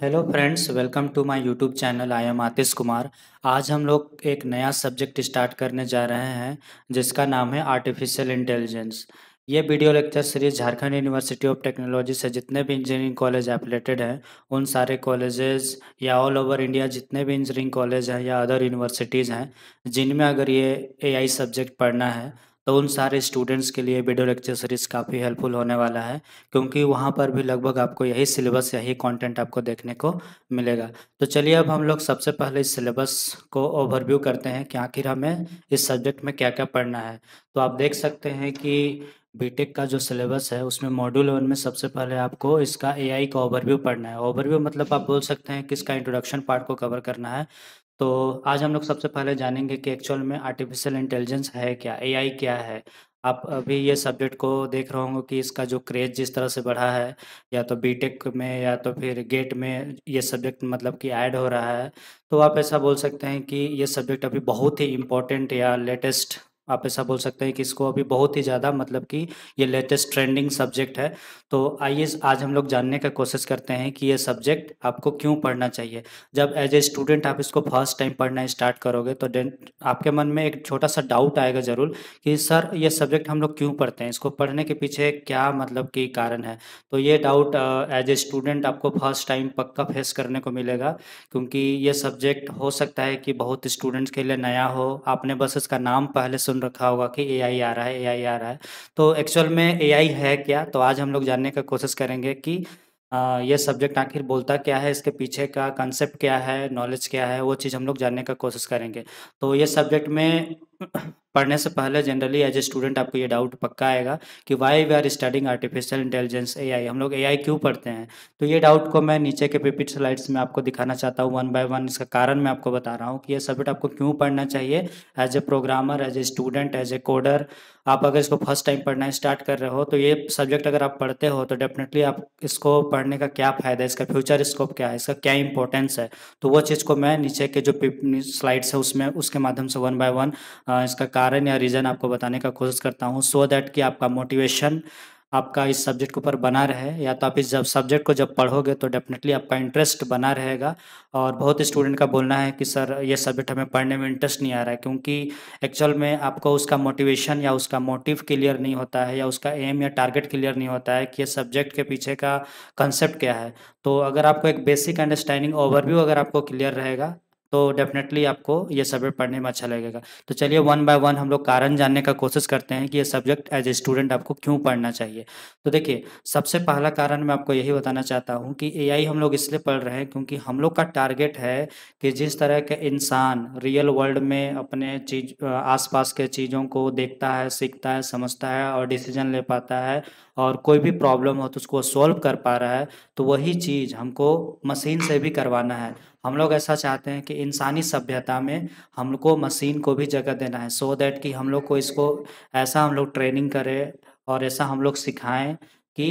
Hello friends, welcome to my YouTube channel. I am Atish Kumar. आज हम लोग एक नया सब्जेक्ट स्टार्ट करने जा रहे हैं जिसका नाम है आर्टिफिशियल इंटेलिजेंस। ये video lecture series Jharkhand university of technology से जितने भी इंजीनियरिंग कॉलेज एफिलेटेड हैं उन सारे कॉलेजेस या ऑल ओवर इंडिया जितने भी इंजीनियरिंग कॉलेज हैं या अदर यूनिवर्सिटीज़ हैं जिनमें अगर ये एआई सब्जेक्ट पढ़ना है तो उन सारे स्टूडेंट्स के लिए वीडियो लेक्चर सीरीज काफ़ी हेल्पफुल होने वाला है, क्योंकि वहाँ पर भी लगभग आपको यही सिलेबस यही कंटेंट आपको देखने को मिलेगा। तो चलिए अब हम लोग सबसे पहले इस सिलेबस को ओवरव्यू करते हैं कि आखिर हमें इस सब्जेक्ट में क्या क्या पढ़ना है। तो आप देख सकते हैं कि बीटेक का जो सिलेबस है उसमें मॉड्यूल 1 में सबसे पहले आपको इसका एआई का ओवरव्यू पढ़ना है। ओवरव्यू मतलब आप बोल सकते हैं कि इसका इंट्रोडक्शन पार्ट को कवर करना है। तो आज हम लोग सबसे पहले जानेंगे कि एक्चुअल में आर्टिफिशियल इंटेलिजेंस है क्या, एआई क्या है। आप अभी ये सब्जेक्ट को देख रहे होंगे कि इसका जो क्रेज जिस तरह से बढ़ा है, या तो बीटेक में या तो फिर गेट में ये सब्जेक्ट मतलब कि ऐड हो रहा है। तो आप ऐसा बोल सकते हैं कि ये सब्जेक्ट अभी बहुत ही इम्पोर्टेंट या लेटेस्ट, आप ऐसा बोल सकते हैं कि इसको अभी बहुत ही ज़्यादा मतलब कि ये लेटेस्ट ट्रेंडिंग सब्जेक्ट है। तो आइए आज हम लोग जानने का कोशिश करते हैं कि ये सब्जेक्ट आपको क्यों पढ़ना चाहिए। जब एज ए स्टूडेंट आप इसको फर्स्ट टाइम पढ़ना स्टार्ट करोगे तो देन आपके मन में एक छोटा सा डाउट आएगा ज़रूर कि सर ये सब्जेक्ट हम लोग क्यों पढ़ते हैं, इसको पढ़ने के पीछे क्या मतलब कि कारण है। तो ये डाउट एज ए स्टूडेंट आपको फर्स्ट टाइम पक्का फेस करने को मिलेगा, क्योंकि ये सब्जेक्ट हो सकता है कि बहुत स्टूडेंट्स के लिए नया हो। आपने बस इसका नाम पहले सुन रखा होगा कि एआई आ रहा है, एआई आ रहा है। तो एक्चुअल में एआई है क्या, तो आज हम लोग जानने का कोशिश करेंगे कि ये सब्जेक्ट आखिर बोलता क्या है, इसके पीछे का कंसेप्ट क्या है, नॉलेज क्या है, वो चीज़ हम लोग जानने का कोशिश करेंगे। तो ये सब्जेक्ट में पढ़ने से पहले जनरली एज ए स्टूडेंट आपको ये डाउट पक्का आएगा कि why we are studying artificial intelligence AI, हम लोग एआई क्यों पढ़ते हैं। तो ये डाउट को मैं नीचे के पीपीटी स्लाइड्स में आपको दिखाना चाहता हूँ वन बाय वन। इसका कारण मैं आपको बता रहा हूँ कि ये सब्जेक्ट आपको क्यों पढ़ना चाहिए as a programmer, as a student, as a coder. आप अगर इसको फर्स्ट टाइम पढ़ना स्टार्ट कर रहे हो तो ये सब्जेक्ट अगर आप पढ़ते हो तो डेफिनेटली आप इसको पढ़ने का क्या फ़ायदा है, इसका फ्यूचर स्कोप क्या है, इसका क्या इंपॉर्टेंस है। तो वो चीज़ को मैं नीचे के जो स्लाइड्स है उसमें उसके माध्यम से वन बाय वन इसका कारण या रीज़न आपको बताने का कोशिश करता हूँ, सो दैट कि आपका मोटिवेशन आपका इस सब्जेक्ट के ऊपर बना रहे। या तो आप इस जब सब्जेक्ट को जब पढ़ोगे तो डेफिनेटली आपका इंटरेस्ट बना रहेगा। और बहुत स्टूडेंट का बोलना है कि सर ये सब्जेक्ट हमें पढ़ने में इंटरेस्ट नहीं आ रहा है, क्योंकि एक्चुअल में आपको उसका मोटिवेशन या उसका मोटिव क्लियर नहीं होता है, या उसका एम या टारगेट क्लियर नहीं होता है कि ये सब्जेक्ट के पीछे का कंसेप्ट क्या है। तो अगर आपको एक बेसिक अंडरस्टैंडिंग ओवरव्यू अगर आपको क्लियर रहेगा तो डेफिनेटली आपको ये सब्जेक्ट पढ़ने में अच्छा लगेगा। तो चलिए वन बाय वन हम लोग कारण जानने का कोशिश करते हैं कि ये सब्जेक्ट एज ए स्टूडेंट आपको क्यों पढ़ना चाहिए। तो देखिए, सबसे पहला कारण मैं आपको यही बताना चाहता हूँ कि एआई हम लोग इसलिए पढ़ रहे हैं क्योंकि हम लोग का टारगेट है कि जिस तरह के इंसान रियल वर्ल्ड में अपने आसपास के चीज़ों को देखता है, सीखता है, समझता है और डिसीजन ले पाता है, और कोई भी प्रॉब्लम हो तो उसको सॉल्व कर पा रहा है, तो वही चीज़ हमको मशीन से भी करवाना है। हम लोग ऐसा चाहते हैं कि इंसानी सभ्यता में हमको मशीन को भी जगह देना है, सो दैट कि हम लोग को इसको ऐसा हम लोग ट्रेनिंग करें और ऐसा हम लोग सिखाएं कि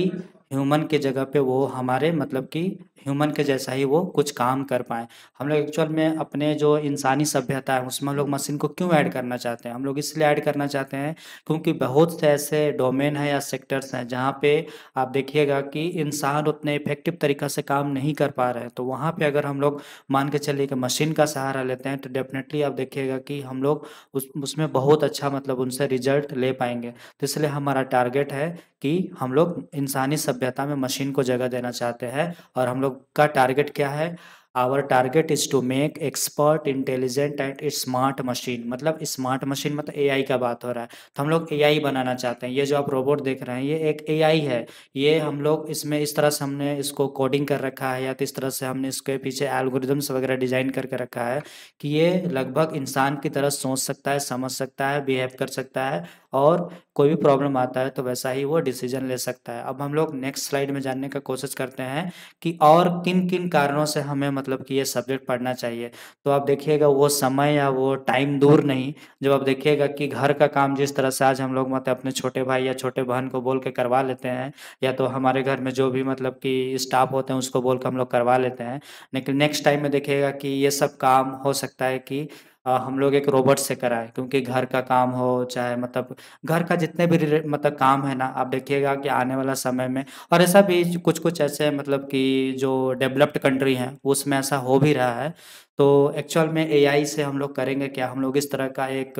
ह्यूमन के जगह पे वो हमारे मतलब कि ह्यूमन के जैसा ही वो कुछ काम कर पाएँ। हम लोग एक्चुअल में अपने जो इंसानी सभ्यता है उसमें हम लोग मशीन को क्यों ऐड करना चाहते हैं, हम लोग इसलिए ऐड करना चाहते हैं क्योंकि बहुत से ऐसे डोमेन हैं या सेक्टर्स हैं जहाँ पे आप देखिएगा कि इंसान उतने इफेक्टिव तरीक़ा से काम नहीं कर पा रहे हैं। तो वहाँ पे अगर हम लोग मान के चलिए कि मशीन का सहारा लेते हैं तो डेफ़िनेटली आप देखिएगा कि हम लोग उसमें बहुत अच्छा मतलब उनसे रिज़ल्ट ले पाएँगे। तो इसलिए हमारा टारगेट है कि हम लोग इंसानी सभ्यता में मशीन को जगह देना चाहते हैं। और हम लोग का टारगेट क्या है? Our target is to make expert, intelligent and smart machine. मतलब स्मार्ट मशीन मतलब एआई का बात हो रहा है। तो हम लोग एआई बनाना चाहते हैं। ये जो आप रोबोट देख रहे हैं ये एक एआई है। ये हम लोग इसमें इस तरह से हमने इसको कोडिंग कर रखा है, या तो इस तरह से हमने इसके पीछे एल्गोरिदम्स वगैरह डिज़ाइन करके रखा है कि ये लगभग इंसान की तरह सोच सकता है, समझ सकता है, बिहेव कर सकता है, और कोई भी प्रॉब्लम आता है तो वैसा ही वो डिसीजन ले सकता है। अब हम लोग नेक्स्ट स्लाइड में जानने का कोशिश करते हैं कि और किन-किन कारणों से हमें मतलब कि ये सब्जेक्ट पढ़ना चाहिए। तो आप देखिएगा वो समय या वो टाइम दूर नहीं, जब आप देखिएगा कि घर का काम जिस तरह से आज हम लोग मतलब अपने छोटे भाई या छोटे बहन को बोल के करवा लेते हैं, या तो हमारे घर में जो भी मतलब कि स्टाफ होते हैं उसको बोल के हम लोग करवा लेते हैं। लेकिन नेक्स्ट टाइम में देखिएगा कि ये सब काम हो सकता है कि हम लोग एक रोबोट से कराएँ, क्योंकि घर का काम हो चाहे मतलब घर का जितने भी मतलब काम है ना, आप देखिएगा कि आने वाला समय में और ऐसा भी कुछ-कुछ ऐसे मतलब कि जो डेवलप्ड कंट्री हैं, उसमें ऐसा हो भी रहा है। तो एक्चुअल में एआई से हम लोग करेंगे क्या, हम लोग इस तरह का एक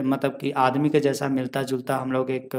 मतलब कि आदमी के जैसा मिलता-जुलता हम लोग एक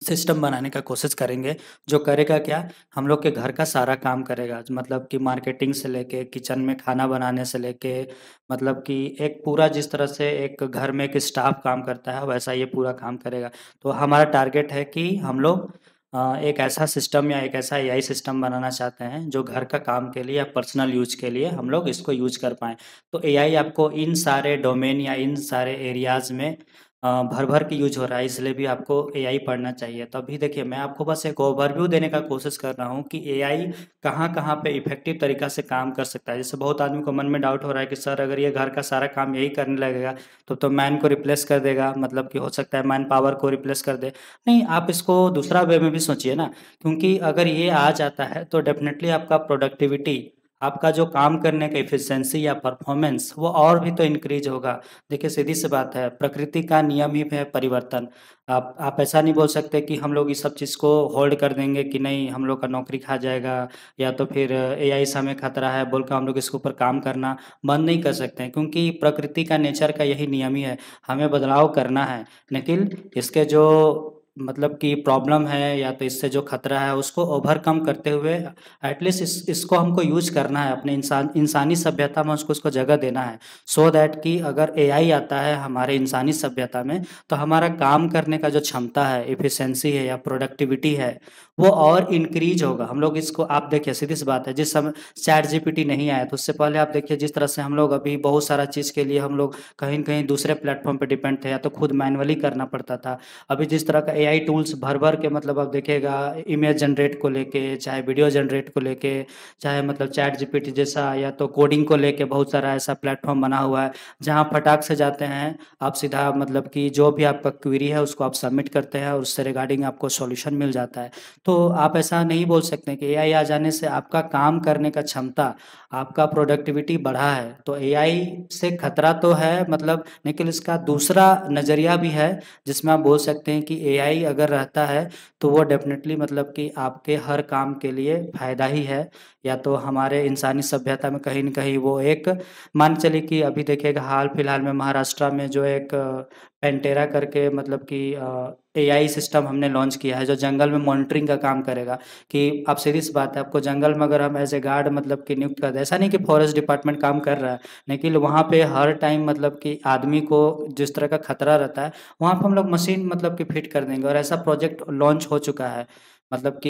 सिस्टम बनाने का कोशिश करेंगे, जो करेगा क्या, हम लोग के घर का सारा काम करेगा। मतलब कि मार्केटिंग से लेके, किचन में खाना बनाने से लेके, मतलब कि एक पूरा जिस तरह से एक घर में एक स्टाफ काम करता है, वैसा ये पूरा काम करेगा। तो हमारा टारगेट है कि हम लोग एक ऐसा सिस्टम या एक ऐसा एआई सिस्टम बनाना चाहते हैं, जो घर का काम के लिए या पर्सनल यूज़ के लिए हम लोग इसको यूज़ कर पाएँ। तो एआई आपको इन सारे डोमेन या इन सारे एरियाज़ में भर-भर के यूज़ हो रहा है, इसलिए भी आपको एआई पढ़ना चाहिए। तो अभी देखिए, मैं आपको बस एक ओवरव्यू देने का कोशिश कर रहा हूँ कि एआई कहाँ-कहाँ पे इफ़ेक्टिव तरीक़ा से काम कर सकता है। जैसे बहुत आदमी को मन में डाउट हो रहा है कि सर अगर ये घर का सारा काम यही करने लगेगा, तो मैन को रिप्लेस कर देगा, मतलब कि हो सकता है मैन पावर को रिप्लेस कर दे। नहीं, आप इसको दूसरा वे में भी सोचिए ना, क्योंकि अगर ये आ जाता है तो डेफ़िनेटली आपका प्रोडक्टिविटी, आपका जो काम करने का एफिशिएंसी या परफ़ॉर्मेंस, वो और भी तो इंक्रीज़ होगा। देखिए, सीधी-सी बात है, प्रकृति का नियम ही है परिवर्तन। आप ऐसा नहीं बोल सकते कि हम लोग इस सब चीज़ को होल्ड कर देंगे कि नहीं, हम लोग का नौकरी खा जाएगा या तो फिर एआई से हमें खतरा है बोल के हम लोग इसके ऊपर काम करना बंद नहीं कर सकते हैं, क्योंकि प्रकृति का नेचर का यही नियम ही है, हमें बदलाव करना है। लेकिन इसके जो मतलब कि प्रॉब्लम है या तो इससे जो खतरा है, उसको ओवरकम करते हुए एटलीस्ट इसको हमको यूज़ करना है, अपने इंसानी सभ्यता में उसको जगह देना है। सो दैट कि अगर एआई आता है हमारे इंसानी सभ्यता में, तो हमारा काम करने का जो क्षमता है, एफिशिएंसी है या प्रोडक्टिविटी है, वो और इंक्रीज़ होगा। हम लोग इसको, आप देखिए सीधी-सी बात है, जिस समय चैटजीपीटी नहीं आया, तो उससे पहले आप देखिए जिस तरह से हम लोग अभी बहुत सारा चीज़ के लिए हम लोग कहीं न कहीं दूसरे प्लेटफ़ॉर्म पे डिपेंड थे या तो खुद मैनुअली करना पड़ता था। अभी जिस तरह का एआई टूल्स भर-भर के, मतलब आप देखिएगा इमेज जनरेट को लेके, चाहे वीडियो जनरेट को लेके, चाहे मतलब चैटजीपीटी जैसा, या तो कोडिंग को लेके बहुत सारा ऐसा प्लेटफ़ॉर्म बना हुआ है, जहाँ फटाक से जाते हैं, आप सीधा मतलब कि जो भी आपका क्वेरी है उसको आप सबमिट करते हैं और उससे रिगार्डिंग आपको सॉल्यूशन मिल जाता है। तो आप ऐसा नहीं बोल सकते कि एआई आ जाने से आपका काम करने का क्षमता, आपका प्रोडक्टिविटी बढ़ा है। तो एआई से खतरा तो है मतलब, लेकिन इसका दूसरा नज़रिया भी है, जिसमें आप बोल सकते हैं कि एआई अगर रहता है, तो वो डेफ़िनेटली मतलब कि आपके हर काम के लिए फ़ायदा ही है, या तो हमारे इंसानी सभ्यता में कहीं न कहीं वो एक, मान के चलिए कि अभी देखिएगा हाल-फिलहाल में महाराष्ट्र में जो एक पेंटेरा करके मतलब कि एआई सिस्टम हमने लॉन्च किया है, जो जंगल में मॉनिटरिंग का काम करेगा। कि आप सीधी-सी बात है, आपको जंगल में अगर हम एज़ ए गार्ड मतलब कि नियुक्त कर दें, ऐसा नहीं कि फॉरेस्ट डिपार्टमेंट काम कर रहा है, लेकिन वहाँ पे हर टाइम मतलब कि आदमी को जिस तरह का खतरा रहता है, वहाँ पे हम लोग मशीन मतलब कि फिट कर देंगे, और ऐसा प्रोजेक्ट लॉन्च हो चुका है। मतलब कि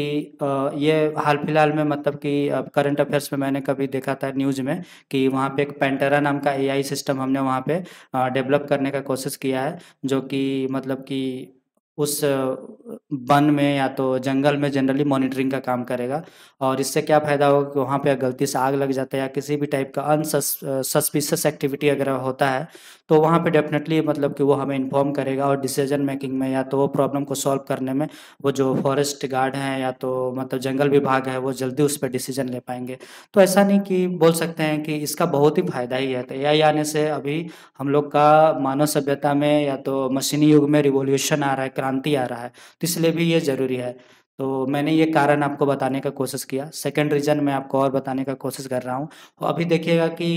ये हाल-फिलहाल में मतलब कि करंट अफ़ेयर्स में मैंने कभी देखा था न्यूज़ में, कि वहाँ पे एक पेंटेरा नाम का एआई सिस्टम हमने वहाँ पे डेवलप करने का कोशिश किया है, जो कि मतलब कि उस वन में या तो जंगल में जनरली मॉनिटरिंग का काम करेगा। और इससे क्या फ़ायदा होगा कि वहाँ पे अगर गलती से आग लग जाता है या किसी भी टाइप का सस्पिशियस एक्टिविटी अगर होता है, तो वहाँ पे डेफ़िनेटली मतलब कि वो हमें इन्फॉर्म करेगा, और डिसीज़न मेकिंग में या तो वो प्रॉब्लम को सॉल्व करने में, वो जो फॉरेस्ट गार्ड हैं या तो मतलब जंगल विभाग है, वो जल्दी उस पे डिसीज़न ले पाएँगे। तो ऐसा नहीं कि बोल सकते हैं कि इसका बहुत ही फ़ायदा ही है। तो एआई आने से अभी हम लोग का मानव सभ्यता में या तो मशीनी युग में रिवॉल्यूशन आ रहा है, क्रांति आ रहा है, तो इसलिए भी ये ज़रूरी है। तो मैंने ये कारण आपको बताने का कोशिश किया। सेकंड रीज़न मैं आपको और बताने का कोशिश कर रहा हूँ। अभी देखिएगा कि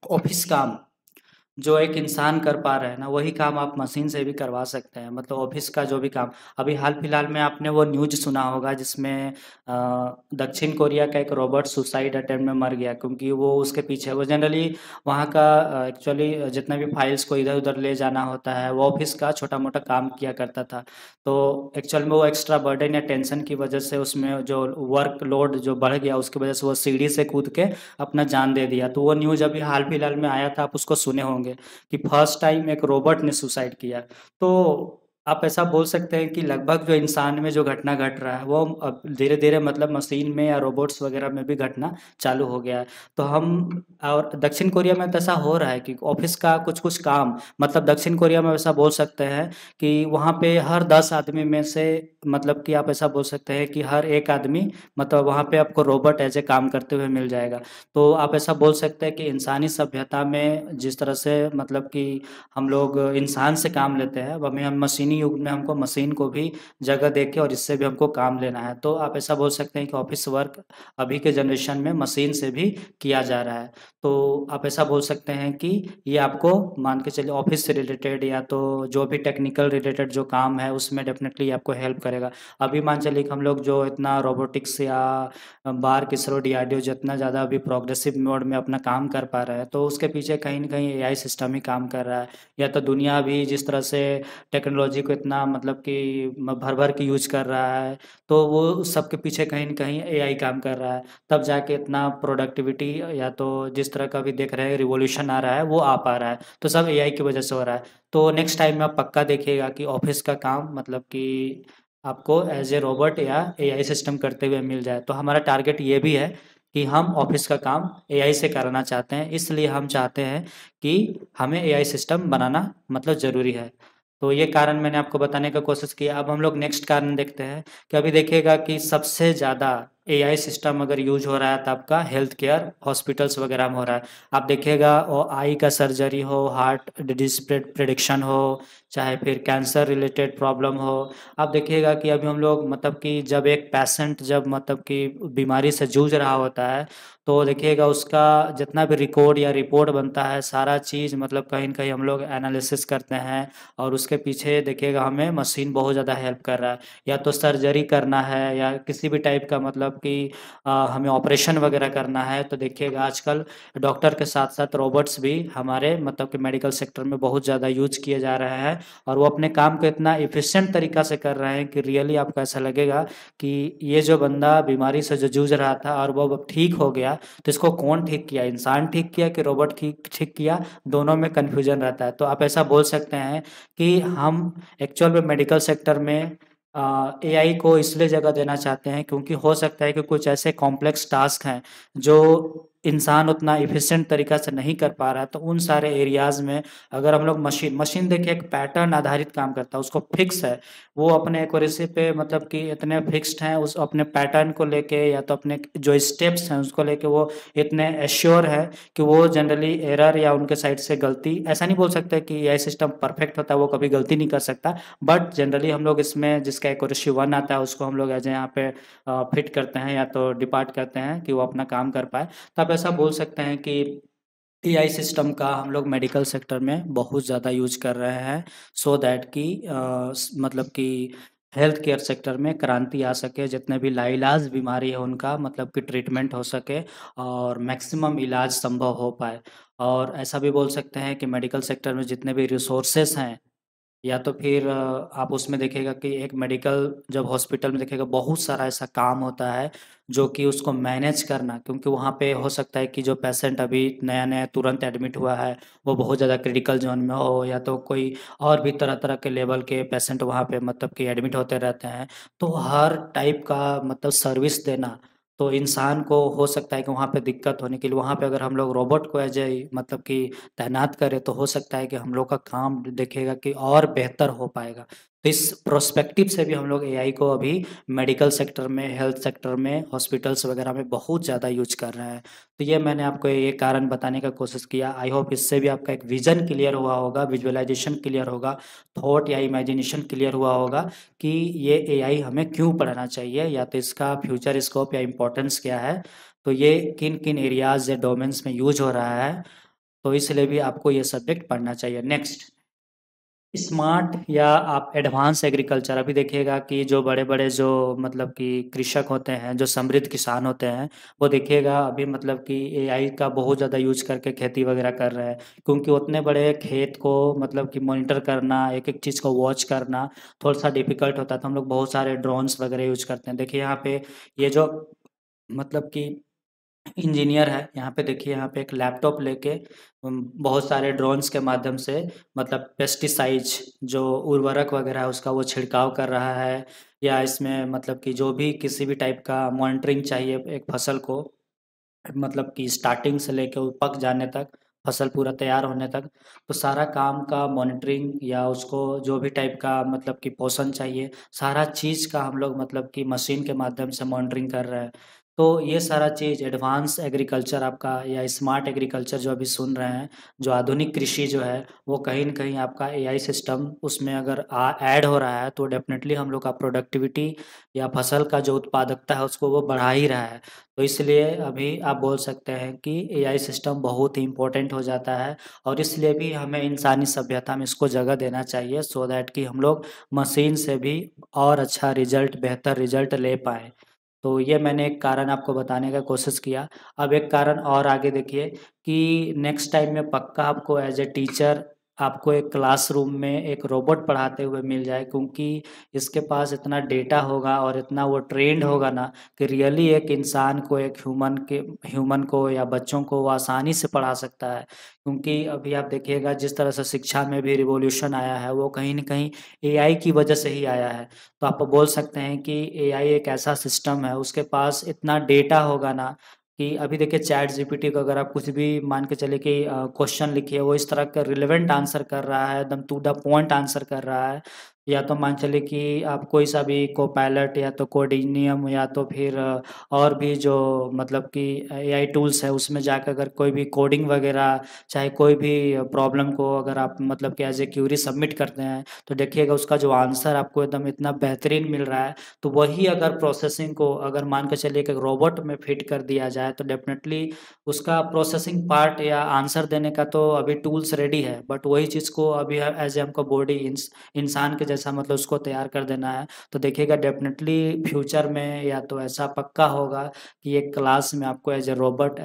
ऑफ़िस काम जो एक इंसान कर पा रहे हैं ना, वही काम आप मशीन से भी करवा सकते हैं। मतलब ऑफ़िस का जो भी काम, अभी हाल-फिलहाल में आपने वो न्यूज़ सुना होगा जिसमें दक्षिण कोरिया का एक रोबोट सुसाइड अटेम्प्ट में मर गया, क्योंकि वो उसके पीछे वो जनरली वहाँ का एक्चुअली जितना भी फाइल्स को इधर-उधर ले जाना होता है, वो ऑफ़िस का छोटा-मोटा काम किया करता था। तो एक्चुअल में वो एक्स्ट्रा बर्डन या टेंशन की वजह से उसमें जो वर्कलोड जो बढ़ गया, उसकी वजह से वो सीढ़ी से कूद के अपना जान दे दिया। तो वो न्यूज़ अभी हाल-फिलहाल में आया था, आप उसको सुने होंगे कि फर्स्ट टाइम एक रोबोट ने सुसाइड किया। तो आप ऐसा बोल सकते हैं कि लगभग जो इंसान में जो घटना घट रहा है वो अब धीरे-धीरे मतलब मशीन में या रोबोट्स वगैरह में भी घटना चालू हो गया है। तो हम और दक्षिण कोरिया में तो ऐसा हो रहा है कि ऑफ़िस का कुछ-कुछ काम मतलब दक्षिण कोरिया में ऐसा बोल सकते हैं कि वहाँ पे हर 10 आदमी में से मतलब कि आप ऐसा बोल सकते हैं कि हर 1 आदमी मतलब वहाँ पे आपको रोबोट ऐज़ ए काम करते हुए मिल जाएगा। तो आप ऐसा बोल सकते हैं कि इंसानी सभ्यता में जिस तरह से मतलब कि हम लोग इंसान से काम लेते हैं, अब हमें हम मशीनी युग में हमको मशीन को भी जगह देके और इससे भी हमको काम लेना है। तो आप ऐसा बोल सकते हैं कि ऑफ़िस वर्क अभी के जनरेशन में मशीन से भी किया जा रहा है। तो आप ऐसा बोल सकते हैं कि ये आपको मान के चलिए ऑफ़िस से रिलेटेड या तो जो भी टेक्निकल रिलेटेड जो काम है उसमें डेफ़िनेटली आपको हेल्प करेगा। अभी मान चलिए कि हम लोग जो इतना रोबोटिक्स या बार्क, इसरो, डीआरडीओ जितना ज़्यादा अभी प्रोग्रेसिव मोड में अपना काम कर पा रहा है, तो उसके पीछे कहीं न कहीं एआई सिस्टम ही काम कर रहा है। या तो दुनिया भी जिस तरह से टेक्नोलॉजी को इतना मतलब कि भर-भर के यूज़ कर रहा है, तो वो उस सब के पीछे कहीं न कहीं एआई काम कर रहा है। तब जाके इतना प्रोडक्टिविटी या तो जिस तरह का भी देख रहे हैं रिवॉल्यूशन आ रहा है, वो आ पा रहा है। तो सब एआई की वजह से हो रहा है। तो नेक्स्ट टाइम में आप पक्का देखिएगा कि ऑफ़िस का काम मतलब कि आपको एज़ ए रोबोट या एआई सिस्टम करते हुए मिल जाए। तो हमारा टारगेट ये भी है कि हम ऑफ़िस का काम एआई से कराना चाहते हैं। इसलिए हम चाहते हैं कि हमें एआई सिस्टम बनाना मतलब ज़रूरी है। तो ये कारण मैंने आपको बताने का कोशिश किया। अब हम लोग नेक्स्ट कारण देखते हैं कि अभी देखिएगा कि सबसे ज़्यादा एआई सिस्टम अगर यूज़ हो रहा है तो आपका हेल्थ केयर हॉस्पिटल्स वगैरह में हो रहा है। आप देखिएगा आई का सर्जरी हो, हार्ट डिजीज़ प्रिडिक्शन हो, चाहे फिर कैंसर रिलेटेड प्रॉब्लम हो। आप देखिएगा कि अभी हम लोग मतलब कि जब एक पेशेंट जब मतलब कि बीमारी से जूझ रहा होता है, तो देखिएगा उसका जितना भी रिकॉर्ड या रिपोर्ट बनता है, सारा चीज़ मतलब कहीं न कहीं हम लोग एनालिसिस करते हैं और उसके पीछे देखिएगा हमें मशीन बहुत ज़्यादा हेल्प कर रहा है। या तो सर्जरी करना है या किसी भी टाइप का मतलब कि हमें ऑपरेशन वगैरह करना है, तो देखिएगा आजकल डॉक्टर के साथ-साथ रोबोट्स भी हमारे मतलब कि मेडिकल सेक्टर में बहुत ज़्यादा यूज़ किए जा रहे हैं और वो अपने काम को इतना एफ़िशिएंट तरीक़ा से कर रहे हैं कि रियली आपको ऐसा लगेगा कि ये जो बंदा बीमारी से जो जूझ रहा था और वो अब ठीक हो गया, तो इसको कौन ठीक किया? इंसान ठीक किया कि रोबोट ठीक किया? दोनों में कन्फ्यूज़न रहता है। तो आप ऐसा बोल सकते हैं कि हम एक्चुअल में मेडिकल सेक्टर में एआई को इसलिए जगह देना चाहते हैं क्योंकि हो सकता है कि कुछ ऐसे कॉम्प्लेक्स टास्क हैं, जो इंसान उतना एफ़िशिएंट तरीक़ा से नहीं कर पा रहा है, तो उन सारे एरियाज़ में अगर हम लोग मशीन देखिए एक पैटर्न आधारित काम करता है, उसको फ़िक्स है। वो अपने एक्यूरेसी पे मतलब कि इतने फ़िक्स्ड हैं उस अपने पैटर्न को लेके या तो अपने जो स्टेप्स हैं उसको लेके वो इतने एश्योर है कि वो जनरली एरर या उनके साइड से गलती ऐसा नहीं बोल सकते कि एआई सिस्टम परफेक्ट होता है, वो कभी गलती नहीं कर सकता। बट जनरली हम लोग इसमें जिसका एक्यूरेसी 1 आता है उसको हम लोग एज़ यहाँ पे फिट करते हैं या तो डिपार्ट करते हैं कि वो अपना काम कर पाए। तो आप ऐसा बोल सकते हैं कि एआई सिस्टम का हम लोग मेडिकल सेक्टर में बहुत ज़्यादा यूज़ कर रहे हैं सो दैट कि मतलब कि हेल्थ केयर सेक्टर में क्रांति आ सके, जितने भी लाइलाज बीमारी है उनका मतलब कि ट्रीटमेंट हो सके और मैक्सिमम इलाज संभव हो पाए। और ऐसा भी बोल सकते हैं कि मेडिकल सेक्टर में जितने भी रिसोर्सेज़ हैं या तो फिर आप उसमें देखिएगा कि एक मेडिकल जब हॉस्पिटल में देखिएगा बहुत सारा ऐसा काम होता है, जो कि उसको मैनेज करना क्योंकि वहाँ पे हो सकता है कि जो पेशेंट अभी नया-नया तुरंत एडमिट हुआ है, वो बहुत ज़्यादा क्रिटिकल ज़ोन में हो या तो कोई और भी तरह-तरह के लेवल के पेशेंट वहाँ पे मतलब कि एडमिट होते रहते हैं। तो हर टाइप का मतलब सर्विस देना, तो इंसान को हो सकता है कि वहाँ पे दिक्कत होने के लिए वहाँ पे अगर हम लोग रोबोट को एज़ ए मतलब कि तैनात करें तो हो सकता है कि हम लोग का काम देखिएगा कि और बेहतर हो पाएगा। तो इस प्रोस्पेक्टिव से भी हम लोग एआई को अभी मेडिकल सेक्टर में, हेल्थ सेक्टर में, हॉस्पिटल्स वगैरह में बहुत ज़्यादा यूज़ कर रहे हैं। तो ये मैंने आपको ये कारण बताने का कोशिश किया। आई होप इससे भी आपका एक विज़न क्लियर हुआ होगा, विजुअलाइज़ेशन क्लियर होगा, थॉट या इमेजिनेशन क्लियर हुआ होगा कि ये एआई हमें क्यों पढ़ना चाहिए या तो इसका फ्यूचर स्कोप या इम्पोर्टेंस क्या है। तो ये किन-किन एरियाज़ या डोमेन्स में यूज़ हो रहा है, तो इसलिए भी आपको ये सब्जेक्ट पढ़ना चाहिए। नेक्स्ट, स्मार्ट या आप एडवांस एग्रीकल्चर अभी देखिएगा कि जो बड़े-बड़े जो मतलब कि कृषक होते हैं, जो समृद्ध किसान होते हैं, वो देखिएगा अभी मतलब कि एआई का बहुत ज़्यादा यूज़ करके खेती वगैरह कर रहे हैं। क्योंकि उतने बड़े खेत को मतलब कि मॉनिटर करना, एक-एक चीज़ को वॉच करना थोड़ा-सा डिफ़िकल्ट होता है, तो हम लोग बहुत सारे ड्रोन्स वगैरह यूज़ करते हैं। देखिए यहाँ पे ये जो मतलब कि इंजीनियर है। यहाँ पे देखिए, यहाँ पे एक लैपटॉप लेके बहुत सारे ड्रोन्स के माध्यम से मतलब पेस्टिसाइड्स जो उर्वरक वगैरह है उसका वो छिड़काव कर रहा है, या इसमें मतलब कि जो भी किसी भी टाइप का मॉनिटरिंग चाहिए एक फसल को, मतलब कि स्टार्टिंग से लेके वो पक जाने तक, फसल पूरा तैयार होने तक, तो सारा काम का मॉनिटरिंग या उसको जो भी टाइप का मतलब कि पोषण चाहिए, सारा चीज़ का हम लोग मतलब कि मशीन के माध्यम से मॉनिटरिंग कर रहे हैं। तो ये सारा चीज़ एडवांस एग्रीकल्चर आपका या स्मार्ट एग्रीकल्चर जो अभी सुन रहे हैं, जो आधुनिक कृषि जो है, वो कहीं न कहीं आपका एआई सिस्टम उसमें अगर ऐड हो रहा है तो डेफ़िनेटली हम लोग का प्रोडक्टिविटी या फसल का जो उत्पादकता है उसको वो बढ़ा ही रहा है। तो इसलिए अभी आप बोल सकते हैं कि एआई सिस्टम बहुत ही इम्पोर्टेंट हो जाता है, और इसलिए भी हमें इंसानी सभ्यता में इसको जगह देना चाहिए, सो दैट कि हम लोग मशीन से भी और अच्छा रिजल्ट, बेहतर रिजल्ट ले पाएँ। तो ये मैंने एक कारण आपको बताने का कोशिश किया। अब एक कारण और आगे देखिए कि नेक्स्ट टाइम में पक्का आपको एज़ ए टीचर आपको एक क्लासरूम में एक रोबोट पढ़ाते हुए मिल जाए, क्योंकि इसके पास इतना डेटा होगा और इतना वो ट्रेंड होगा ना कि रियली एक इंसान को, एक ह्यूमन को या बच्चों को वो आसानी से पढ़ा सकता है। क्योंकि अभी आप देखिएगा जिस तरह से शिक्षा में भी रिवॉल्यूशन आया है वो कहीं न कहीं एआई की वजह से ही आया है। तो आप बोल सकते हैं कि एआई एक ऐसा सिस्टम है, उसके पास इतना डेटा होगा ना कि अभी देखिए चैट जीपीटी को अगर आप कुछ भी मान के चलिए कि क्वेश्चन लिखिए, वो इस तरह का रिलेवेंट आंसर कर रहा है, एकदम टू द पॉइंट आंसर कर रहा है। या तो मान चलिए कि आप कोई सा भी कोपायलट या तो कोडिनियम या तो फिर और भी जो मतलब कि एआई टूल्स है उसमें जाकर अगर कोई भी कोडिंग वगैरह, चाहे कोई भी प्रॉब्लम को अगर आप मतलब कि एज ए क्यूरी सबमिट करते हैं, तो देखिएगा उसका जो आंसर आपको एकदम इतना बेहतरीन मिल रहा है। तो वही अगर प्रोसेसिंग को अगर मान के चलिए कि रोबोट में फिट कर दिया जाए तो डेफिनेटली उसका प्रोसेसिंग पार्ट या आंसर देने का तो अभी टूल्स रेडी है, बट वही चीज़ को अभी एज ए हमको बॉडी इंसान के जैसा मतलब उसको तैयार कर देना है। तो देखिएगा डेफिनेटली फ्यूचर में या तो ऐसा पक्का होगा कि एक क्लास में आपको एज ए रोबोट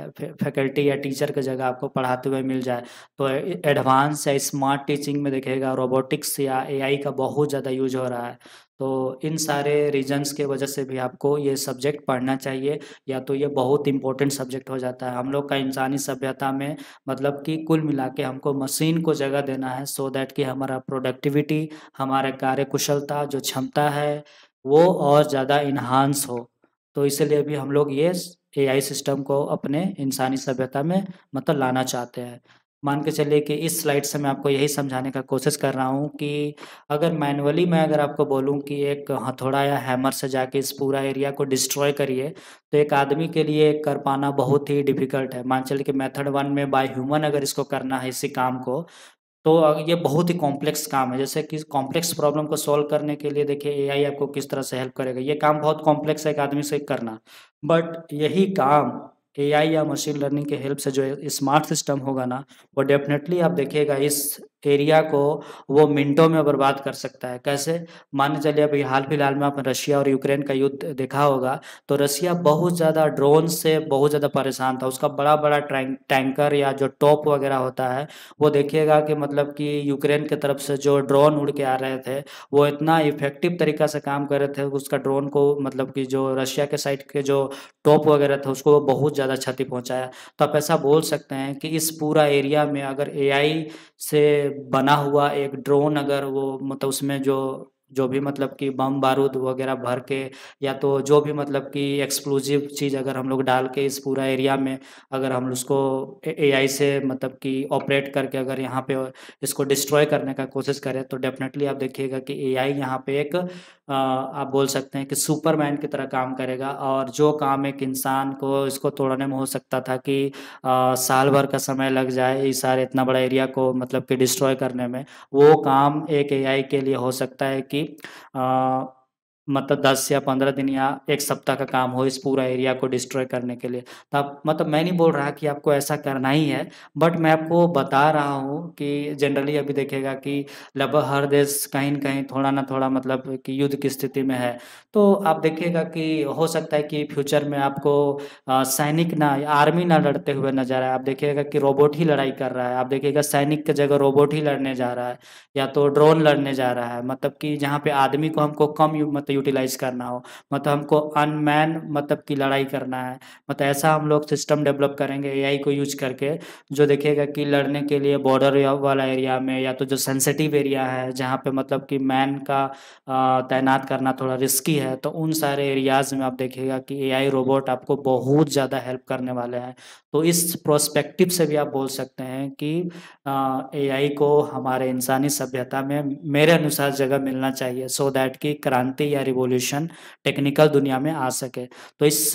फैकल्टी या टीचर की जगह आपको पढ़ाते हुए मिल जाए। तो एडवांस या स्मार्ट टीचिंग में देखिएगा रोबोटिक्स या एआई का बहुत ज़्यादा यूज हो रहा है। तो इन सारे रीजंस के वजह से भी आपको ये सब्जेक्ट पढ़ना चाहिए, या तो ये बहुत इम्पोर्टेंट सब्जेक्ट हो जाता है हम लोग का इंसानी सभ्यता में। मतलब कि कुल मिला के हमको मशीन को जगह देना है, सो दैट कि हमारा प्रोडक्टिविटी, हमारे कार्यकुशलता जो क्षमता है वो और ज़्यादा इन्हांस हो। तो इसलिए भी हम लोग ये एआई सिस्टम को अपने इंसानी सभ्यता में मतलब लाना चाहते हैं। मान के चलिए कि इस स्लाइड से मैं आपको यही समझाने का कोशिश कर रहा हूँ कि अगर मैनुअली मैं अगर आपको बोलूँ कि एक हथौड़ा या हैमर से जाके इस पूरा एरिया को डिस्ट्रॉय करिए, तो एक आदमी के लिए कर पाना बहुत ही डिफ़िकल्ट है। मान चलिए कि मेथड 1 में बाय ह्यूमन अगर इसको करना है इसी काम को, तो ये बहुत ही कॉम्प्लेक्स काम है। जैसे कि कॉम्प्लेक्स प्रॉब्लम को सॉल्व करने के लिए देखिए एआई आपको किस तरह से हेल्प करेगा। ये काम बहुत कॉम्प्लेक्स है एक आदमी से करना। बट यही काम एआई या मशीन लर्निंग के हेल्प से जो स्मार्ट सिस्टम होगा ना, वो डेफ़िनेटली आप देखिएगा इस एरिया को वो मिनटों में बर्बाद कर सकता है। कैसे? मान के चलिए अभी हाल-फिलहाल में आपने रशिया और यूक्रेन का युद्ध देखा होगा, तो रशिया बहुत ज़्यादा ड्रोन से बहुत ज़्यादा परेशान था। उसका बड़ा-बड़ा टैंकर या जो तोप वगैरह होता है, वो देखिएगा कि मतलब कि यूक्रेन की तरफ से जो ड्रोन उड़ के आ रहे थे, वो इतना इफ़ेक्टिव तरीक़ा से काम कर रहे थे, उसका ड्रोन को मतलब कि जो रशिया के साइड के जो तोप वगैरह था, उसको बहुत ज़्यादा क्षति पहुँचाया। तो आप ऐसा बोल सकते हैं कि इस पूरा एरिया में अगर एआई से बना हुआ एक ड्रोन अगर वो मतलब उसमें जो जो भी मतलब कि बम बारूद वगैरह भर के, या तो जो भी मतलब कि एक्सप्लोजिव चीज़ अगर हम लोग डाल के इस पूरा एरिया में अगर हम उसको एआई से मतलब कि ऑपरेट करके अगर यहाँ पे इसको डिस्ट्रॉय करने का कोशिश करें, तो डेफिनेटली आप देखिएगा कि एआई यहाँ पे एक आप बोल सकते हैं कि सुपरमैन की तरह काम करेगा, और जो काम एक इंसान को इसको तोड़ने में हो सकता था कि साल भर का समय लग जाए इस सारे इतना बड़ा एरिया को मतलब कि डिस्ट्रॉय करने में, वो काम एक एआई के लिए हो सकता है कि अ, मतलब 10 या 15 दिन या 1 सप्ताह का काम हो इस पूरा एरिया को डिस्ट्रॉय करने के लिए। तो आप मतलब मैं नहीं बोल रहा कि आपको ऐसा करना ही है, बट मैं आपको बता रहा हूँ कि जनरली अभी देखिएगा कि लगभग हर देश कहीं न कहीं थोड़ा ना थोड़ा मतलब कि युद्ध की स्थिति में है। तो आप देखिएगा कि हो सकता है कि फ्यूचर में आपको सैनिक ना या आर्मी ना लड़ते हुए नज़र आए। आप देखिएगा कि रोबोट ही लड़ाई कर रहा है। आप देखिएगा सैनिक की जगह रोबोट ही लड़ने जा रहा है, या तो ड्रोन लड़ने जा रहा है। मतलब कि जहाँ पे आदमी को हमको कम मतलब यूटिलाइज करना हो, मतलब हमको अनमैन मतलब की लड़ाई करना है, मतलब ऐसा हम लोग सिस्टम डेवलप करेंगे एआई को यूज करके, जो देखिएगा कि लड़ने के लिए बॉर्डर वाला एरिया में, या तो जो सेंसिटिव एरिया है जहाँ पे मतलब कि मैन का तैनात करना थोड़ा रिस्की है, तो उन सारे एरियाज़ में आप देखिएगा कि एआई रोबोट आपको बहुत ज़्यादा हेल्प करने वाले हैं। तो इस प्रोस्पेक्टिव से भी आप बोल सकते हैं कि एआई को हमारे इंसानी सभ्यता में मेरे अनुसार जगह मिलना चाहिए, सो दैट कि क्रांति या रिवॉल्यूशन टेक्निकल दुनिया में आ सके। तो इस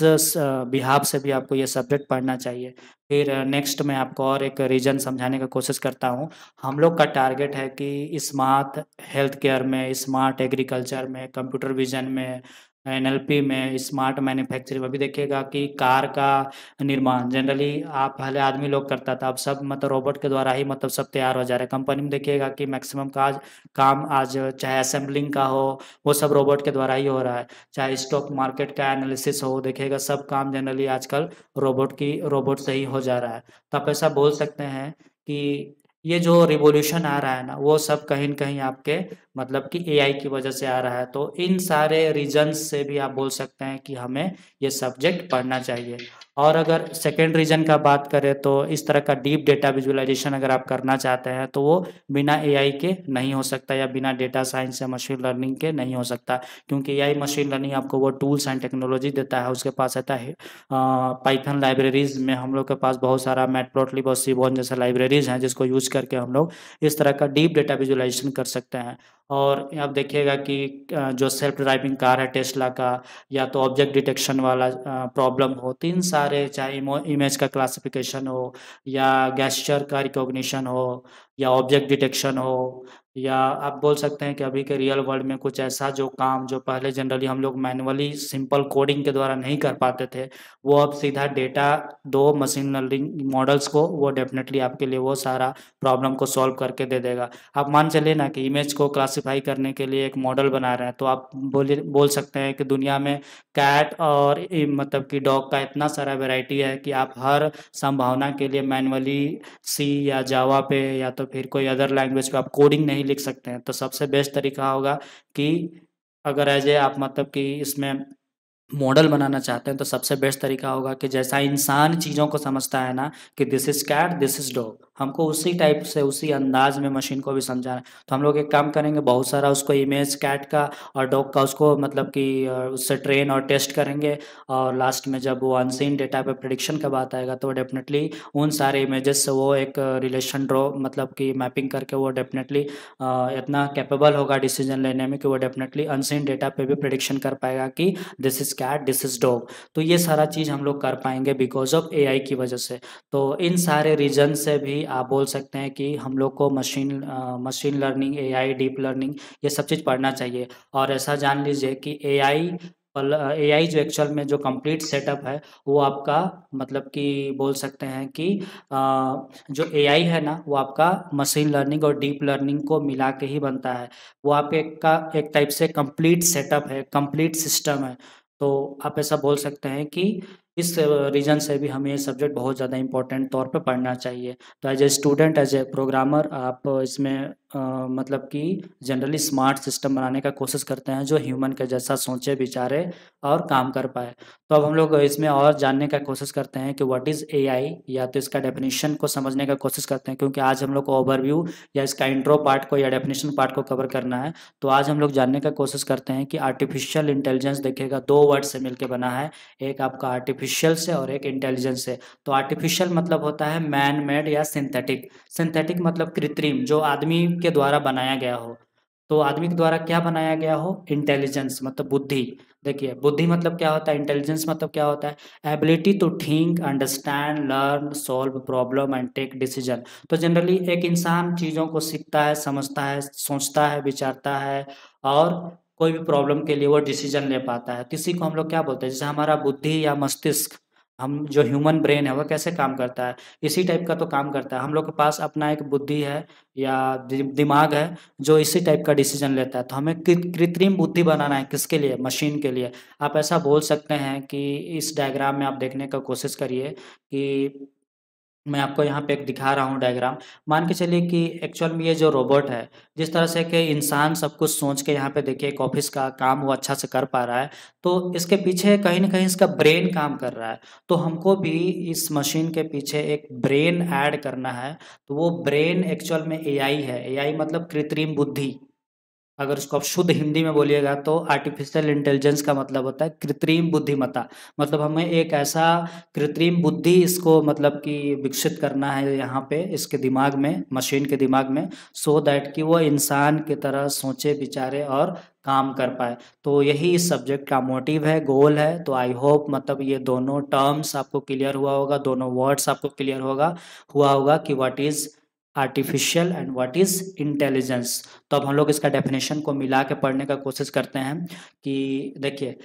बिहाफ से भी आपको ये सब्जेक्ट पढ़ना चाहिए। फिर नेक्स्ट मैं आपको और एक रीजन समझाने का कोशिश करता हूँ। हम लोग का टारगेट है कि स्मार्ट हेल्थ केयर में, स्मार्ट एग्रीकल्चर में, कंप्यूटर विजन में, एनएलपी में, स्मार्ट मैन्युफैक्चरिंग। अभी देखिएगा कि कार का निर्माण जनरली आप पहले आदमी लोग करता था, अब सब मतलब रोबोट के द्वारा ही मतलब सब तैयार हो जा रहा है। कंपनी में देखिएगा कि मैक्सिमम काम आज चाहे असेंबलिंग का हो, वो सब रोबोट के द्वारा ही हो रहा है। चाहे स्टॉक मार्केट का एनालिसिस हो, देखिएगा सब काम जनरली आजकल रोबोट से ही हो जा रहा है। तो आप ऐसा बोल सकते हैं कि ये जो रिवॉल्यूशन आ रहा है ना, वो सब कहीं न कहीं आपके मतलब कि एआई की वजह से आ रहा है। तो इन सारे रीजन्स से भी आप बोल सकते हैं कि हमें ये सब्जेक्ट पढ़ना चाहिए। और अगर सेकंड रीजन का बात करें तो इस तरह का डीप डेटा विजुअलाइजेशन अगर आप करना चाहते हैं तो वो बिना एआई के नहीं हो सकता, या बिना डेटा साइंस या मशीन लर्निंग के नहीं हो सकता। क्योंकि एआई मशीन लर्निंग आपको वो टूल्स एंड टेक्नोलॉजी देता है, उसके पास रहता है पाइथन लाइब्रेरीज में हम लोग के पास बहुत सारा मैटप्लॉटलिब और सीबॉर्न जैसा लाइब्रेरीज हैं, जिसको यूज करके हम लोग इस तरह का डीप डेटा विजुअलाइजेशन कर सकते हैं। और आप देखिएगा कि जो सेल्फ ड्राइविंग कार है टेस्ला का, या तो ऑब्जेक्ट डिटेक्शन वाला प्रॉब्लम हो, तीन सारे, चाहे इमेज का क्लासिफिकेशन हो, या गेस्चर का रिकॉग्निशन हो, या ऑब्जेक्ट डिटेक्शन हो, या आप बोल सकते हैं कि अभी के रियल वर्ल्ड में कुछ ऐसा जो काम जो पहले जनरली हम लोग मैनुअली सिंपल कोडिंग के द्वारा नहीं कर पाते थे, वो अब सीधा डेटा दो मशीन लर्निंग मॉडल्स को, वो डेफिनेटली आपके लिए वो सारा प्रॉब्लम को सॉल्व करके दे देगा। आप मान चलिए ना कि इमेज को क्लासिफाई करने के लिए एक मॉडल बना रहे हैं, तो आप बोल सकते हैं कि दुनिया में कैट और मतलब कि डॉग का इतना सारा वैरायटी है कि आप हर संभावना के लिए मैनुअली सी या जावा पे या तो फिर कोई अदर लैंग्वेज पे आप कोडिंग नहीं लिख सकते हैं। तो सबसे बेस्ट तरीका होगा कि अगर एज ए आप मतलब कि इसमें मॉडल बनाना चाहते हैं, तो सबसे बेस्ट तरीका होगा कि जैसा इंसान चीज़ों को समझता है ना कि this is cat, this is dog, हमको उसी टाइप से उसी अंदाज में मशीन को भी समझाना है। तो हम लोग एक काम करेंगे, बहुत सारा उसको इमेज कैट का और डॉग का उसको मतलब कि उससे ट्रेन और टेस्ट करेंगे, और लास्ट में जब वो अनसीन डेटा पे प्रिडिक्शन का बात आएगा तो डेफिनेटली उन सारे इमेजेस से वो एक रिलेशन ड्रॉ मतलब कि मैपिंग करके वो डेफिनेटली इतना कैपेबल होगा डिसीजन लेने में कि वो डेफिनेटली अनसीन डेटा पे भी प्रिडिक्शन कर पाएगा कि this is cat, this is dog. तो ये सारा चीज़ हम लोग कर पाएंगे बिकॉज ऑफ एआई की वजह से। तो इन सारे रीजन से भी आप बोल सकते हैं कि हम लोग को machine learning, AI, deep learning, ये सब चीज़ पढ़ना चाहिए। और ऐसा जान लीजिए कि एआई जो एक्चुअल में जो कंप्लीट सेटअप है, वो आपका मतलब कि बोल सकते हैं कि जो एआई है ना, वो आपका मशीन लर्निंग और डीप लर्निंग को मिला के ही बनता है। वो आप एक टाइप से कंप्लीट सेटअप है, कंप्लीट सिस्टम है। तो आप ऐसा बोल सकते हैं कि इस रीजन से भी हमें ये सब्जेक्ट बहुत ज़्यादा इम्पोर्टेंट तौर पे पढ़ना चाहिए। तो as a student, as a programmer, आप इसमें मतलब कि जनरली स्मार्ट सिस्टम बनाने का कोशिश करते हैं जो ह्यूमन के जैसा सोचे, विचारे और काम कर पाए। तो अब हम लोग इसमें और जानने का कोशिश करते हैं कि व्हाट इज़ एआई, या तो इसका डेफिनेशन को समझने का कोशिश करते हैं, क्योंकि आज हम लोग को ओवरव्यू या इसका इंट्रो पार्ट को या डेफिनेशन पार्ट को कवर करना है। तो आज हम लोग जानने का कोशिश करते हैं कि आर्टिफिशियल इंटेलिजेंस देखिएगा दो वर्ड से मिलकर बना है, एक आपका आर्टिफिशियल से और एक इंटेलिजेंस से। तो आर्टिफिशियल मतलब होता है मैन मेड या सिंथेटिक, सिंथेटिक मतलब कृत्रिम, जो आदमी के द्वारा बनाया गया हो। तो आदमी के द्वारा क्या बनाया गया हो, इंटेलिजेंस मतलब बुद्धि। देखिए बुद्धि मतलब क्या होता है, इंटेलिजेंस मतलब क्या होता है, ability to think, understand, learn, solve problem and take decision. तो जनरली एक इंसान चीज़ों को सीखता है, समझता है, सोचता है, विचारता है, और कोई भी प्रॉब्लम के लिए वो डिसीजन ले पाता है। किसी को हम लोग क्या बोलते हैं, जैसे हमारा बुद्धि या मस्तिष्क, हम जो ह्यूमन ब्रेन है वो कैसे काम करता है, इसी टाइप का तो काम करता है। हम लोग के पास अपना एक बुद्धि है या दिमाग है जो इसी टाइप का डिसीजन लेता है। तो हमें कृत्रिम बुद्धि बनाना है, किसके लिए, मशीन के लिए। आप ऐसा बोल सकते हैं कि इस डायग्राम में आप देखने का कोशिश करिए कि मैं आपको यहाँ पे एक दिखा रहा हूँ डायग्राम। मान के चलिए कि एक्चुअल में ये जो रोबोट है, जिस तरह से कि इंसान सब कुछ सोच के यहाँ पे देखिए एक ऑफिस का काम वो अच्छा से कर पा रहा है, तो इसके पीछे कहीं न कहीं इसका ब्रेन काम कर रहा है। तो हमको भी इस मशीन के पीछे एक ब्रेन ऐड करना है, तो वो ब्रेन एक्चुअल में एआई है। एआई मतलब कृत्रिम बुद्धि। अगर उसको आप शुद्ध हिंदी में बोलिएगा तो आर्टिफिशियल इंटेलिजेंस का मतलब होता है कृत्रिम बुद्धिमत्ता। मतलब हमें एक ऐसा कृत्रिम बुद्धि इसको मतलब कि विकसित करना है यहाँ पे इसके दिमाग में, मशीन के दिमाग में, सो दैट कि वो इंसान की तरह सोचे विचारे और काम कर पाए। तो यही इस सब्जेक्ट का मोटिव है, गोल है। तो आई होप मतलब ये दोनों टर्म्स आपको क्लियर हुआ होगा, दोनों वर्ड्स आपको क्लियर हुआ होगा कि what is artificial and what is intelligence. तो अब हम लोग इसका डेफिनेशन को मिला के पढ़ने का कोशिश करते हैं कि देखिए,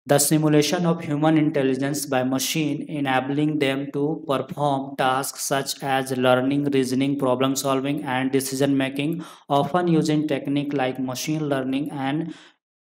the simulation of human intelligence by machine enabling them to perform task such as learning, reasoning, problem solving and decision making, often using technique like machine learning and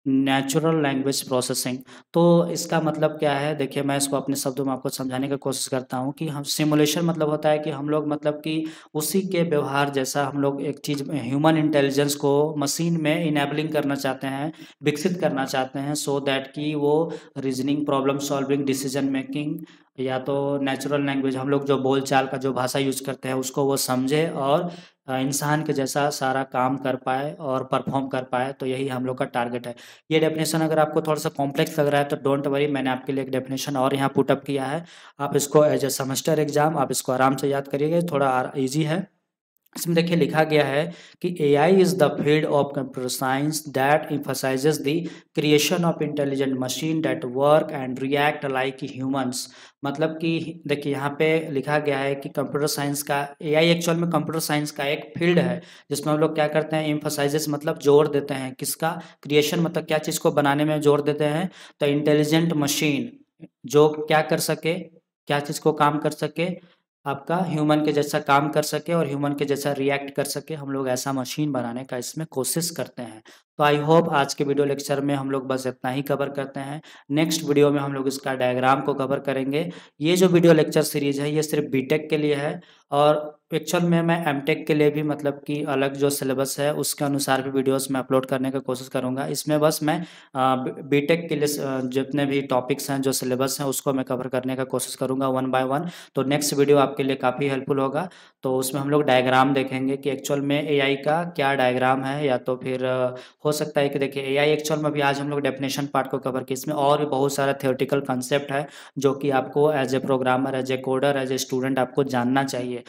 natural language processing. तो इसका मतलब क्या है, देखिए मैं इसको अपने शब्दों में आपको समझाने की कोशिश करता हूँ कि हम सिमुलेशन मतलब होता है कि हम लोग मतलब कि उसी के व्यवहार जैसा हम लोग एक चीज़ ह्यूमन इंटेलिजेंस को मशीन में इनेबलिंग करना चाहते हैं, विकसित करना चाहते हैं, सो दैट कि वो reasoning, problem solving, decision making या तो नेचुरल लैंग्वेज, हम लोग जो बोल चाल का जो भाषा यूज करते हैं उसको वो समझे और इंसान के जैसा सारा काम कर पाए और परफॉर्म कर पाए। तो यही हम लोग का टारगेट है। ये डेफिनेशन अगर आपको थोड़ा-सा कॉम्प्लेक्स लग रहा है तो डोंट वरी, मैंने आपके लिए एक डेफिनेशन और यहाँ पुट अप किया है। आप इसको एज़ अ सेमेस्टर एग्ज़ाम आप इसको आराम से याद करिएगा, थोड़ा ईज़ी है। इसमें देखिए लिखा गया है कि AI is the field of computer science that emphasises the creation of intelligent machine that work and react like humans. मतलब कि देखिए यहाँ पे लिखा गया है कि कंप्यूटर साइंस का, एआई एक्चुअल में कंप्यूटर साइंस का एक फील्ड है जिसमें हम लोग क्या करते हैं, एम्फसाइजेस मतलब जोर देते हैं, किसका, क्रिएशन मतलब क्या चीज़ को बनाने में जोर देते हैं, तो इंटेलिजेंट मशीन जो क्या कर सके, क्या चीज़ को काम कर सके, आपका ह्यूमन के जैसा काम कर सके और ह्यूमन के जैसा रिएक्ट कर सके, हम लोग ऐसा मशीन बनाने का इसमें कोशिश करते हैं। तो आई होप आज के वीडियो लेक्चर में हम लोग बस इतना ही कवर करते हैं। नेक्स्ट वीडियो में हम लोग इसका डायग्राम को कवर करेंगे। ये जो वीडियो लेक्चर सीरीज़ है ये सिर्फ बीटेक के लिए है और एक्चुअल में मैं एमटेक के लिए भी मतलब कि अलग जो सिलेबस है उसके अनुसार भी वीडियोस मैं अपलोड करने की कोशिश करूँगा। इसमें बस मैं बीटेक के लिए जितने भी टॉपिक्स हैं, जो सिलेबस हैं, उसको मैं कवर करने का कोशिश करूँगा वन बाय वन। तो नेक्स्ट वीडियो आपके लिए काफ़ी हेल्पफुल होगा। तो उसमें हम लोग डायग्राम देखेंगे कि एक्चुअल में एआई का क्या डायग्राम है, या तो फिर हो सकता है कि देखिए एआई एक्चुअल में अभी आज हम लोग डेफिनेशन पार्ट को कवर किए, इसमें और भी बहुत सारा थ्योरेटिकल कंसेप्ट है जो कि आपको as a programmer, as a coder, as a student आपको जानना चाहिए,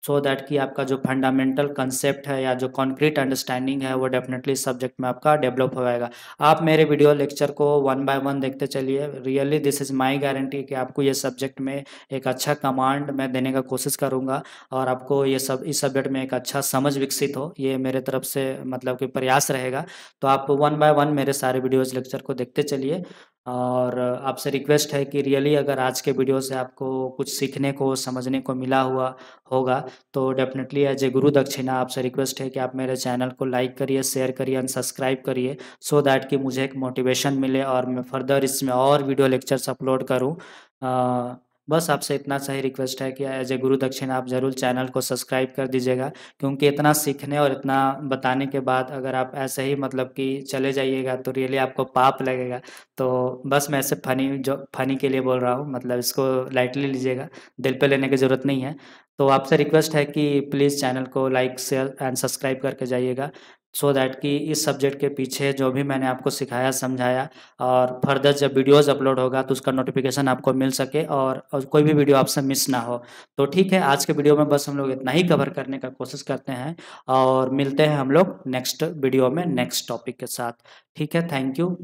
सो दैट कि आपका जो फंडामेंटल कंसेप्ट है या जो कॉन्क्रीट अंडरस्टैंडिंग है वो डेफिनेटली सब्जेक्ट में आपका डेवलप हो जाएगा। आप मेरे वीडियो लेक्चर को वन बाय वन देखते चलिए। Really this is my guarantee कि आपको ये सब्जेक्ट में एक अच्छा कमांड मैं देने का कोशिश करूँगा और आपको ये सब इस सब्जेक्ट में एक अच्छा समझ विकसित हो, ये मेरे तरफ से मतलब कि प्रयास रहेगा। तो आप वन बाय वन मेरे सारे वीडियोज़ लेक्चर को देखते चलिए और आपसे रिक्वेस्ट है कि रियली अगर आज के वीडियो से आपको कुछ सीखने को, समझने को मिला हुआ होगा तो डेफिनेटली एज ए गुरु दक्षिणा आपसे रिक्वेस्ट है कि आप मेरे चैनल को लाइक करिए, शेयर करिए एंड सब्सक्राइब करिए, सो दैट कि मुझे एक मोटिवेशन मिले और मैं फर्दर इसमें और वीडियो लेक्चर्स अपलोड करूँ। बस आपसे इतना सा ही रिक्वेस्ट है कि एज ए गुरु दक्षिणा आप ज़रूर चैनल को सब्सक्राइब कर दीजिएगा, क्योंकि इतना सीखने और इतना बताने के बाद अगर आप ऐसे ही मतलब कि चले जाइएगा तो रियली आपको पाप लगेगा। तो बस मैं ऐसे फ़नी के लिए बोल रहा हूँ, मतलब इसको लाइटली लीजिएगा, दिल पे लेने की ज़रूरत नहीं है। तो आपसे रिक्वेस्ट है कि प्लीज़ चैनल को लाइक, शेयर एंड सब्सक्राइब करके जाइएगा, सो दैट कि इस सब्जेक्ट के पीछे जो भी मैंने आपको सिखाया, समझाया और फर्दर जब वीडियोज़ अपलोड होगा तो उसका नोटिफिकेशन आपको मिल सके और कोई भी वीडियो आपसे मिस ना हो। तो ठीक है, आज के वीडियो में बस हम लोग इतना ही कवर करने का कोशिश करते हैं और मिलते हैं हम लोग नेक्स्ट वीडियो में नेक्स्ट टॉपिक के साथ। ठीक है, थैंक यू।